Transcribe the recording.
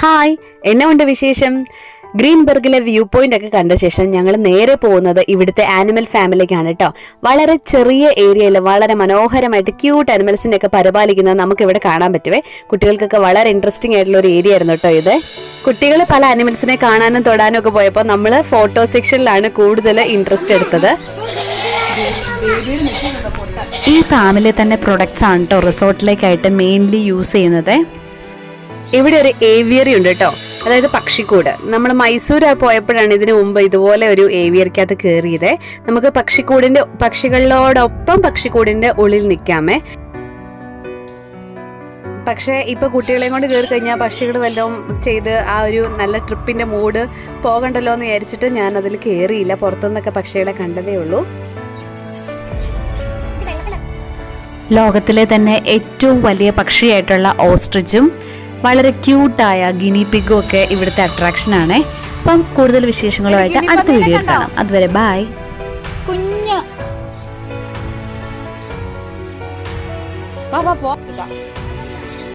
Hi, എന്നെ ഉണ്ട് വിശേഷം. ഗ്രീൻബർഗിലെ വ്യൂ പോയിന്റ് ഒക്കെ കണ്ട ശേഷം ഞങ്ങൾ നേരെ പോകുന്നത് ഇവിടുത്തെ ആനിമൽ ഫാമിലേക്കാണ് കേട്ടോ. വളരെ ചെറിയ ഏരിയയിൽ വളരെ മനോഹരമായിട്ട് ക്യൂട്ട് ആനിമൽസിനെ ഒക്കെ പരിപാലിക്കുന്നത് നമുക്ക് ഇവിടെ കാണാൻ പറ്റുവേ. കുട്ടികൾക്കൊക്കെ വളരെ ഇൻട്രസ്റ്റിംഗ് ആയിട്ടുള്ള ഒരു ഏരിയ ആയിരുന്നു കേട്ടോ ഇത്. കുട്ടികൾ പല ആനിമൽസിനെ കാണാനും തൊടാനും ഒക്കെ പോയപ്പോൾ നമ്മൾ ഫോട്ടോ സെക്ഷനിലാണ് കൂടുതൽ ഇൻട്രസ്റ്റ് എടുത്തത്. ഈ ഫാമിലി തന്നെ പ്രൊഡക്ട്സ് ആണ് കേട്ടോ റിസോർട്ടിലേക്കായിട്ട് മെയിൻലി യൂസ് ചെയ്യുന്നത്. ഇവിടെ ഒരു ഏവിയറി ഉണ്ട് കേട്ടോ, അതായത് പക്ഷിക്കൂട്. നമ്മൾ മൈസൂർ പോയപ്പോഴാണ് ഇതിനു മുമ്പ് ഇതുപോലെ ഒരു ഏവിയറിക്കകത്ത് കയറിയത്. നമുക്ക് പക്ഷികളോടൊപ്പം പക്ഷിക്കൂടിന്റെ ഉള്ളിൽ നിൽക്കാമേ. പക്ഷേ ഇപ്പൊ കുട്ടികളെയും കൊണ്ട് കയറി കഴിഞ്ഞാൽ പക്ഷികൾ വല്ലതും ചെയ്ത് ആ ഒരു നല്ല ട്രിപ്പിന്റെ മൂഡ് പോകണ്ടല്ലോ എന്ന് വിചാരിച്ചിട്ട് ഞാൻ അതിൽ കയറിയില്ല. പുറത്തുനിന്നൊക്കെ പക്ഷികളെ കണ്ടതേ ഉള്ളൂ. ലോകത്തിലെ തന്നെ ഏറ്റവും വലിയ പക്ഷിയായിട്ടുള്ള ഓസ്ട്രിച്ചും വളരെ ക്യൂട്ടായ ഗിനി പിഗും ഒക്കെ ഇവിടുത്തെ അട്രാക്ഷൻ ആണ്. അപ്പം കൂടുതൽ വിശേഷങ്ങളുമായിട്ട് അടുത്ത വീഡിയോയിൽ കാണാം. അതുവരെ ബൈ. കുഞ്ഞ്